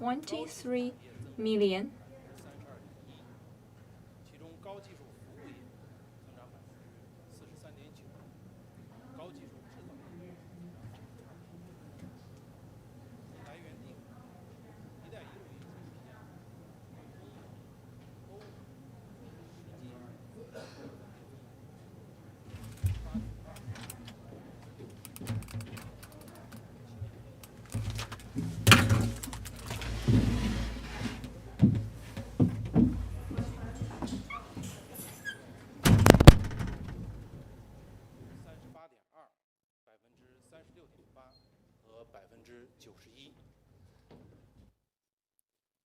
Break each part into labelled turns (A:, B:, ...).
A: 23 million.91%。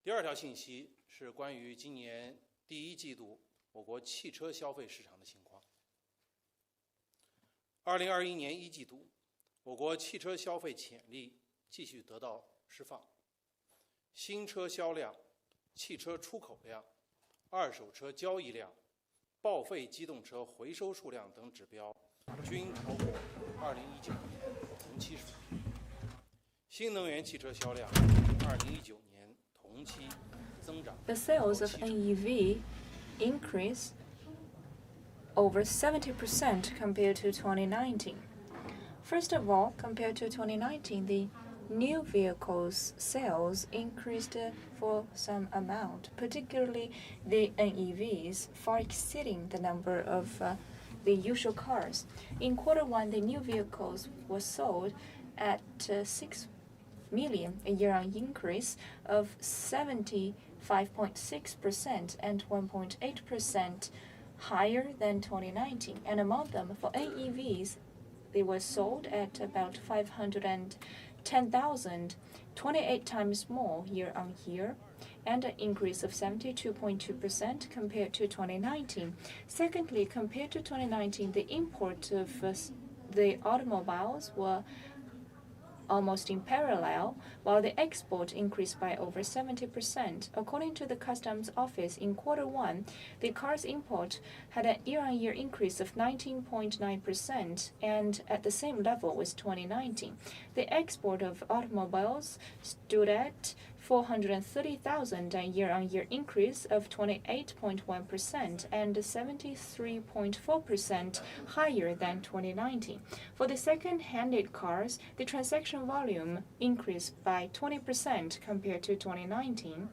B: 第二条信息是关于今年第一季度我国汽车消费市场的情况。2021年1季度，我国汽车消费潜力继续得到释放，新车销量、汽车出口量、二手车交易量、报废机动车回收数量等指标均超过2019年同期水平。新能源汽车销量2019年同期增长。
A: The sales of NEV increased over 70% compared to 2019. First of all, compared to 2019, the new vehicles sales increased for some amount, particularly the NEVs, far exceeding the number of the usual cars. In Q1, the new vehicles were sold at 6 million, a year-on-year increase of 75.6% and 1.8% higher than 2019. And among them, for NEVs, they were sold at about 510,000, 28 times more year-on-year, and an increase of 72.2% compared to 2019. Secondly, compared to 2019, the import of the automobiles were almost in parallel, while the export increased by over 70%. According to the Customs Office, in Q1, the cars import had a year-on-year increase of 19.9% and at the same level with 2019. The export of automobiles stood at 430,000, a year-on-year increase of 28.1% and 73.4% higher than 2019. For the second-handed cars, the transaction volume increased by 20% compared to 2019.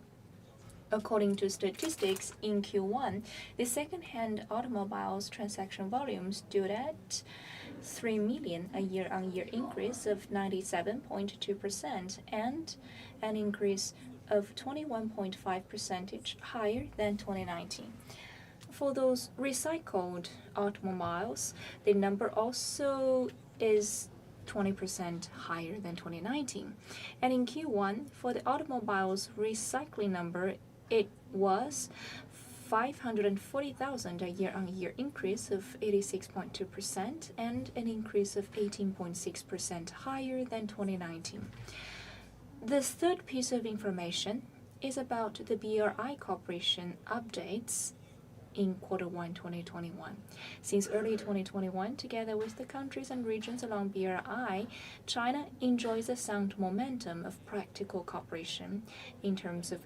A: According to statistics, in Q1, the second-hand automobiles transaction volume stood at 3 million, a year-on-year increase of 97.2% and an increase of 21.5% higher than 2019. For those recycled automobiles, the number also is 20% higher than 2019. And in Q1, for the automobiles recycling number, it was 540,000, a year-on-year increase of 86.2% and an increase of 18.6% higher than 2019. This third piece of information is about the BRI Corporation updates in Q1 2021. Since early 2021, together with the countries and regions along BRI, China enjoys a sound momentum of practical cooperation in terms of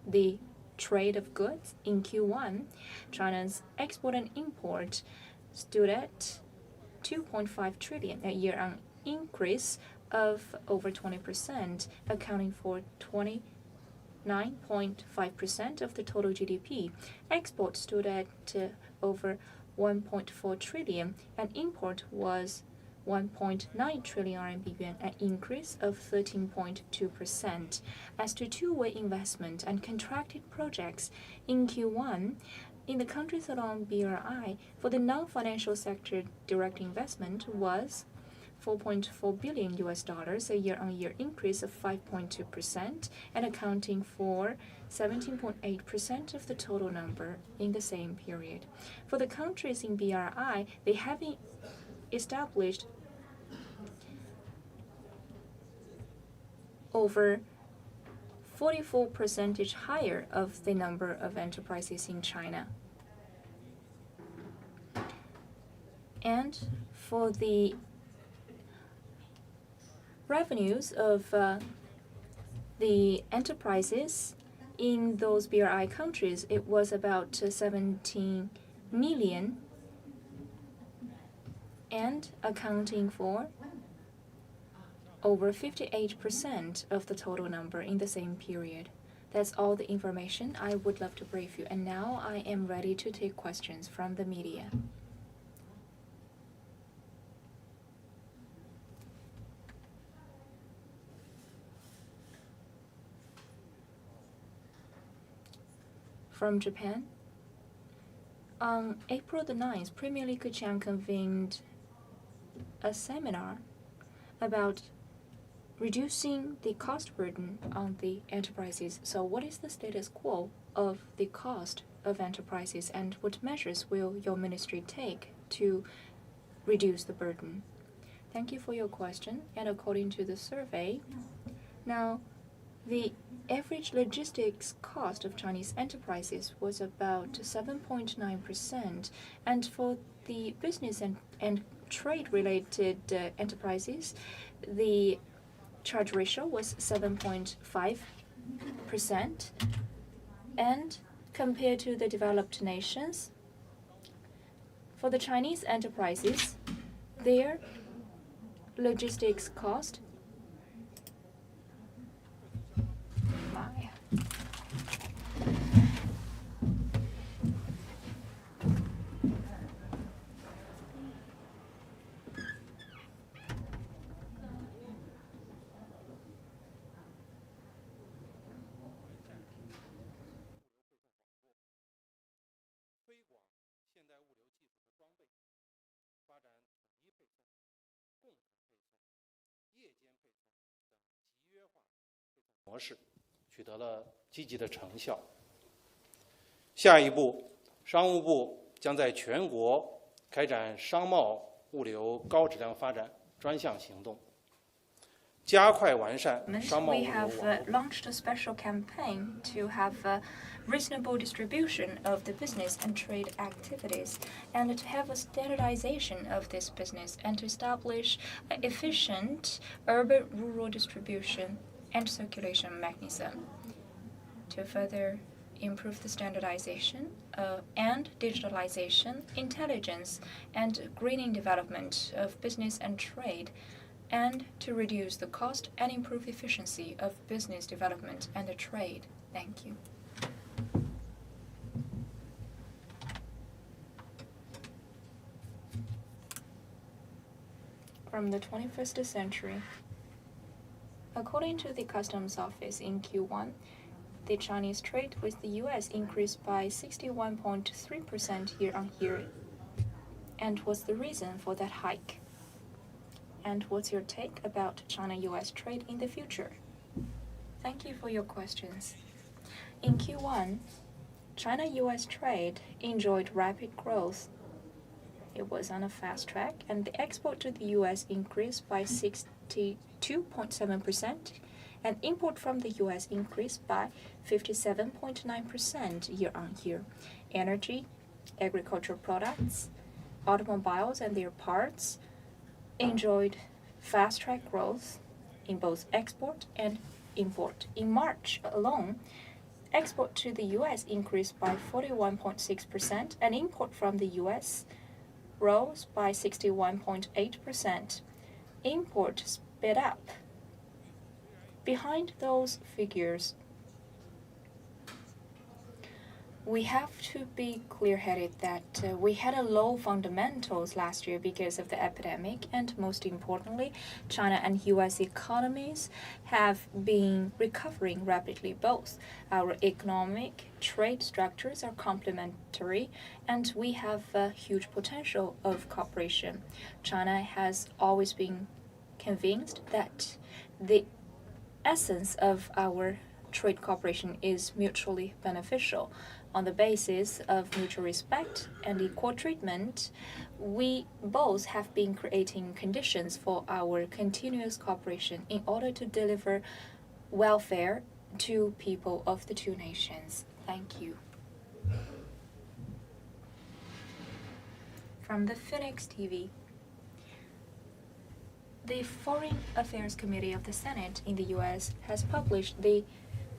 A: the trade of goods. In Q1, China's export and import stood at 2.5 trillion, a year-on increase of over 20%, accounting for 29.5% of the total GDP. Export stood at over 1.4 trillion, and import was 1.9 trillion RMB, an increase of 13.2%. As to two-way investment and contracted projects in Q1, in the countries along BRI, for the non-financial sector, direct investment was $4.4 billion, a year-on-year increase of 5.2%, and accounting for 17.8% of the total number in the same period. For the countries in BRI, they have established over 44% higher of the number of enterprises in China. And for the revenues of the enterprises in those BRI countries, it was about 17 million and accounting for over 58% of the total number in the same period. That's all the information I would love to brief you. And now I am ready to take questions from the media. From Japan, on April the 9th, Premier Li Keqiang convened a seminar about reducing the cost burden on the enterprises. So what is the status quo of the cost of enterprises, and what measures will your ministry take to reduce the burden? Thank you for your question. And according to the survey, now the average logistics cost of Chinese enterprises was about 7.9%, and for the business and trade-related enterprises, the charge ratio was 7.5%, and compared to the developed nations, for the Chinese enterprises, their logistics cost
B: 模式取得了积极的成效。下一步，商务部将在全国开展商贸物流高质量发展专项行动，加快完善商贸物
A: We
B: 流
A: have
B: 网络。
A: launched a special campaign to have a reasonable distribution of the business and trade activities, and to have a standardization of this business, and to establish an efficient urban-rural distribution and circulation mechanism to further improve the standardization and digitalization, intelligence, and greening development of business and trade, and to reduce the cost and improve efficiency of business development and trade. Thank you. From the 21st century. According to the Customs Office in Q1, the Chinese trade with the US increased by 61.3% year-on-year. And what's the reason for that hike? And what's your take about China-US trade in the future? Thank you for your questions. In Q1, China-US trade enjoyed rapid growth. It was on a fast track, and the export to the US increased by 62.7%, and import from the US increased by 57.9% year-on-year. Energy, agricultural products, automobiles and their parts enjoyed fast-track growth in both export and import. In March alone, export to the US increased by 41.6%, and import from the US rose by 61.8%. Import sped up. Behind those figures, we have to be clear-headed that we had a low fundamentals last year because of the epidemic, and most importantly, China and US economies have been recovering rapidly. Both our economic trade structures are complementary, and we have a huge potential of cooperation. China has always been convinced that the essence of our trade cooperation is mutually beneficial. On the basis of mutual respect and equal treatment, we both have been creating conditions for our continuous cooperation in order to deliver welfare to people of the two nations. Thank you. From the Phoenix TV. The Foreign Affairs Committee of the Senate in the U.S. has published the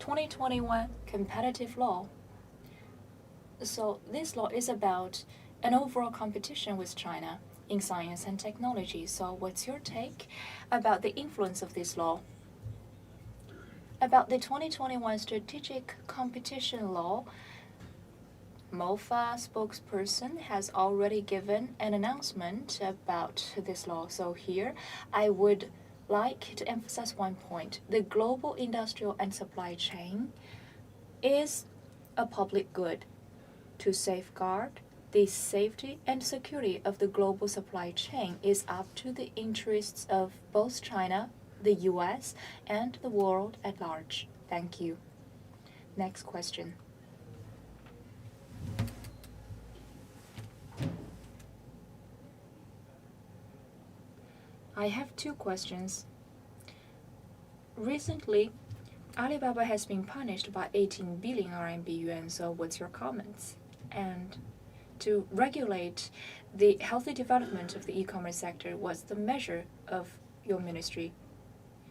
A: 2021 competitive law. So this law is about an overall competition with China in science and technology. So what's your take about the influence of this law? About the 2021 strategic competition law, MOFA spokesperson has already given an announcement about this law. So here, I would like to emphasize one point. The global industrial and supply chain is a public good. To safeguard the safety and security of the global supply chain is up to the interests of both China, the US, and the world at large. Thank you. Next question. I have two questions. Recently, Alibaba has been punished by 18 billion RMB yuan, so what's your comments? And to regulate the healthy development of the e-commerce sector, what's the measure of your ministry?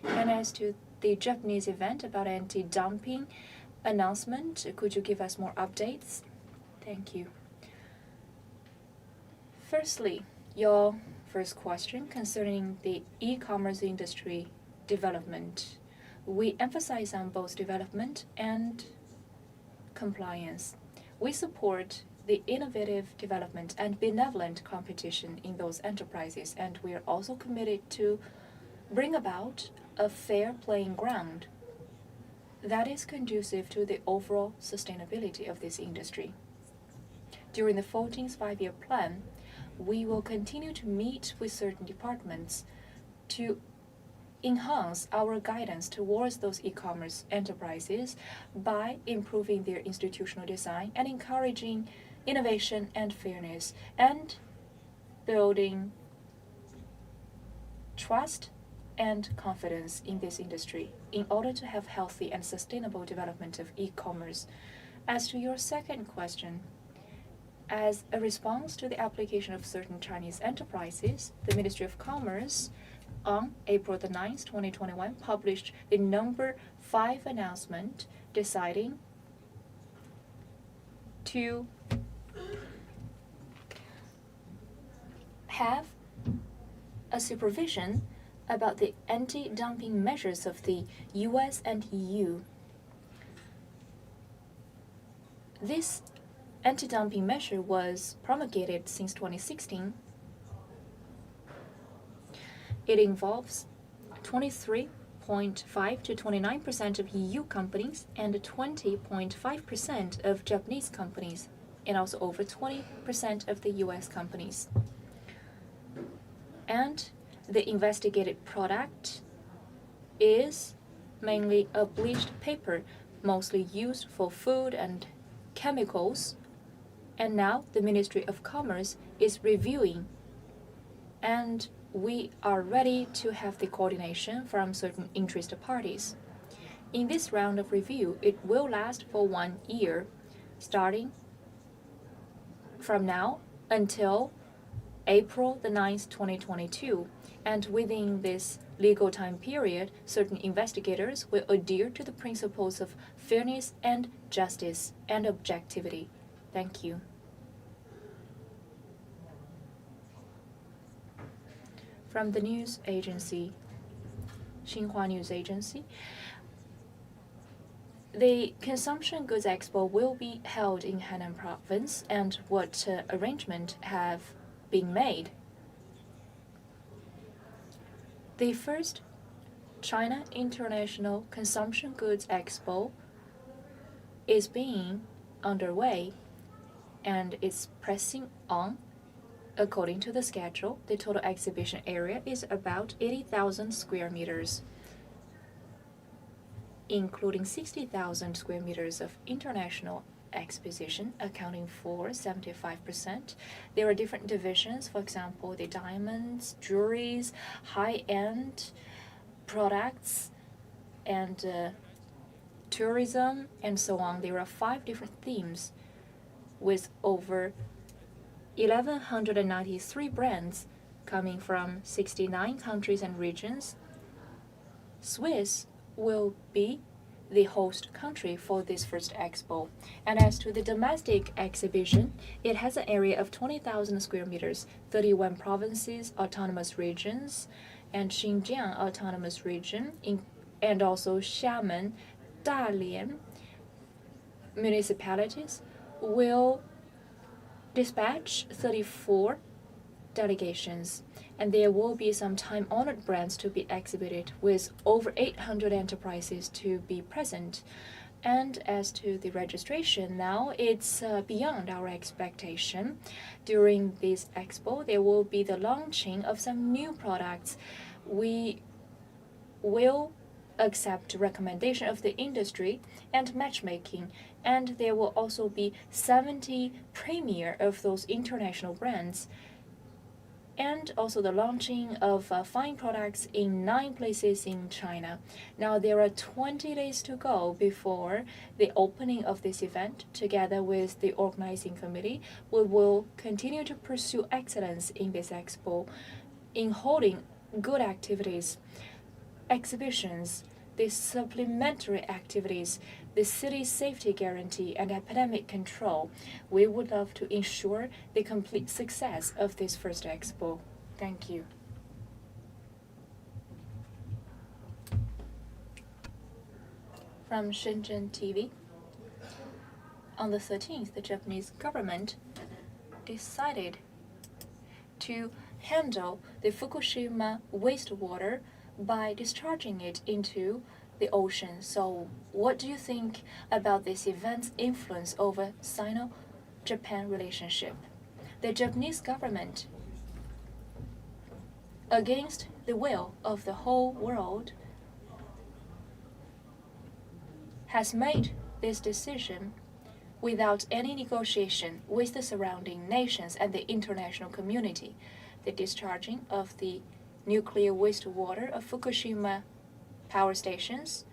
A: And as to the Japanese event about anti-dumping announcement, could you give us more updates? Thank you. Firstly, your first question concerning the e-commerce industry development. We emphasize on both development and compliance. We support the innovative development and benevolent competition in those enterprises, and we are also committed to bring about a fair playing ground that is conducive to the overall sustainability of this industry. During the 14th five-year plan, we will continue to meet with certain departments to enhance our guidance towards those e-commerce enterprises by improving their institutional design and encouraging innovation and fairness and building trust and confidence in this industry in order to have healthy and sustainable development of e-commerce. As to your second question, as a response to the application of certain Chinese enterprises, the Ministry of Commerce on April the 9th, 2021, published the number 5 announcement deciding to have a supervision about the anti-dumping measures of the US and EU. This anti-dumping measure was promulgated since 2016. It involves 23.5 to 29% of EU companies and 20.5% of Japanese companies, and also over 20% of the US companies. And the investigated product is mainly a bleached paper, mostly used for food and chemicals. And now the Ministry of Commerce is reviewing, and we are ready to have the coordination from certain interested parties. In this round of review, it will last for 1 year, starting from now until April the 9th, 2022. And within this legal time period, certain investigators will adhere to the principles of fairness and justice and objectivity. Thank you. From the news agency, Xinhua News Agency, the Consumption Goods Expo will be held in Henan Province, and what arrangements have been made. The first China International Consumption Goods Expo is being underway and is pressing on. According to the schedule, the total exhibition area is about 80,000 square meters, including 60,000 square meters of international exposition, accounting for 75%. There are different divisions, for example, the diamonds, jewelries, high-end products, and tourism, and so on. There are 5 different themes with over 1,193 brands coming from 69 countries and regions. Swiss will be the host country for this first expo. And as to the domestic exhibition, it has an area of 20,000 square meters, 31 provinces, autonomous regions, and Xinjiang Autonomous Region, and also Xiamen, Dalian municipalities will dispatch 34 delegations, and there will be some time-honored brands to be exhibited with over 800 enterprises to be present. And as to the registration, now it's beyond our expectation. During this expo, there will be the launching of some new products. We will accept recommendation of the industry and matchmaking, and there will also be 70 premiere of those international brands, and also the launching of fine products in 9 places in China. Now there are 20 days to go before the opening of this event. Together with the organizing committee, we will continue to pursue excellence in this expo, in holding good activities, exhibitions, the supplementary activities, the city safety guarantee, and epidemic control. We would love to ensure the complete success of this first expo. Thank you. From Shenzhen TV. On the 13th, the Japanese government decided to handle the Fukushima wastewater by discharging it into the ocean. So what do you think about this event's influence over Sino-Japan relationship? The Japanese government, against the will of the whole world, has made this decision without any negotiation with the surrounding nations and the international community. The discharging of the nuclear wastewater of Fukushima power stations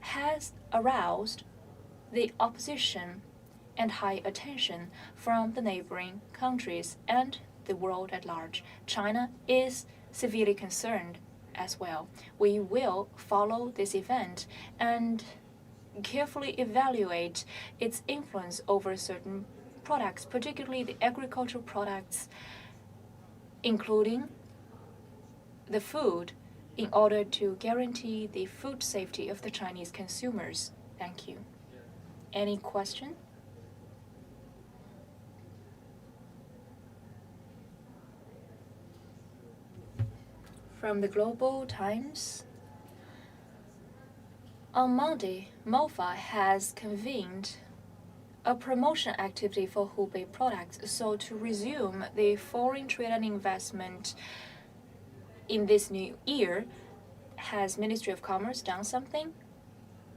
A: has aroused the opposition and high attention from the neighboring countries and the world at large. China is severely concerned as well. We will follow this event and carefully evaluate its influence over certain products, particularly the agricultural products, including the food, in order to guarantee the food safety of the Chinese consumers. Thank you. Any question? From the Global Times. On Monday, MOFA has convened a promotion activity for Hubei products, so to resume the foreign trade and investment in this new year. Has Ministry of Commerce done something?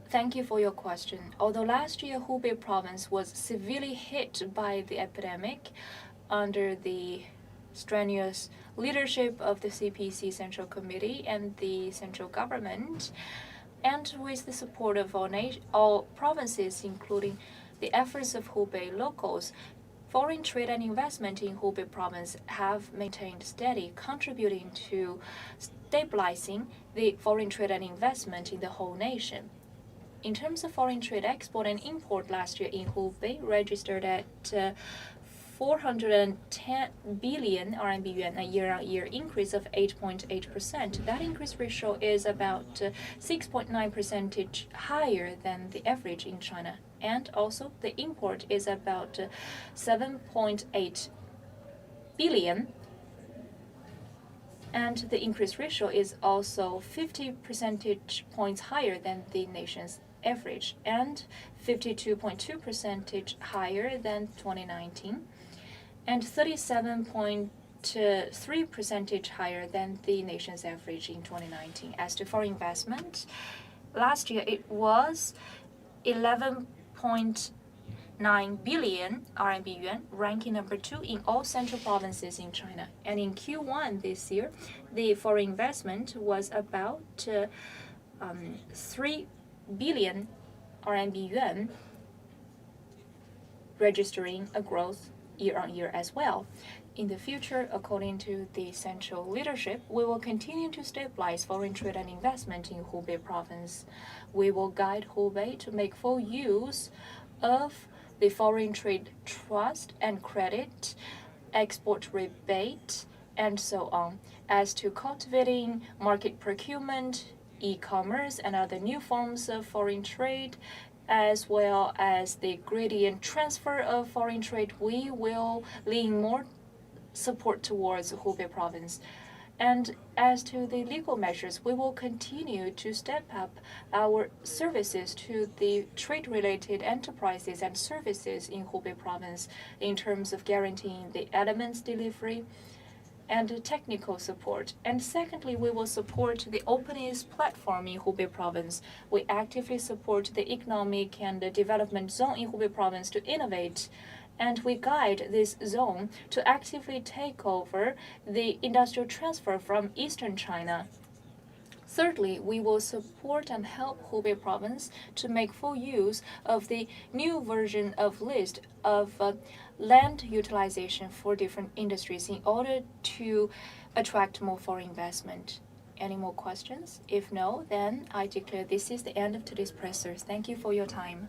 A: Thank you for your question. Although last year Hubei province was severely hit by the epidemic under the strenuous leadership of the CPC Central Committee and the central government, and with the support of all provinces, including the efforts of Hubei locals, foreign trade and investment in Hubei province have maintained steady, contributing to stabilizing the foreign trade and investment in the whole nation. In terms of foreign trade, export and import last year in Hubei registered at 410 billion RMB yuan, a year-on-year increase of 8.8%. That increase ratio is about 6.9% higher than the average in China. And also the import is about 7.8 billion. And the increase ratio is also 50 percentage points higher than the nation's average, and 52.2% higher than 2019, and 37.3% higher than the nation's average in 2019. As to foreign investment, last year it was 11.9 billion RMB yuan, ranking number 2 in all central provinces in China. And in Q1 this year, the foreign investment was about 3 billion RMB yuan, registering a growth year-on-year as well. In the future, according to the central leadership, we will continue to stabilize foreign trade and investment in Hubei province. We will guide Hubei to make full use of the foreign trade trust and credit, export rebate, and so on, as to cultivating market procurement, e-commerce, and other new forms of foreign trade, as well as the gradient transfer of foreign trade. We will lean more support towards Hubei province. And as to the legal measures, we will continue to step up our services to the trade-related enterprises and services in Hubei province in terms of guaranteeing the elements delivery and technical support. And secondly, we will support the openness platform in Hubei province. We actively support the economic and the development zone in Hubei province to innovate, and we guide this zone to actively take over the industrial transfer from Eastern China. Thirdly, we will support and help Hubei province to make full use of the new version of list of land utilization for different industries in order to attract more foreign investment. Any more questions? If no, then I declare this is the end of today's pressers. Thank you for your time.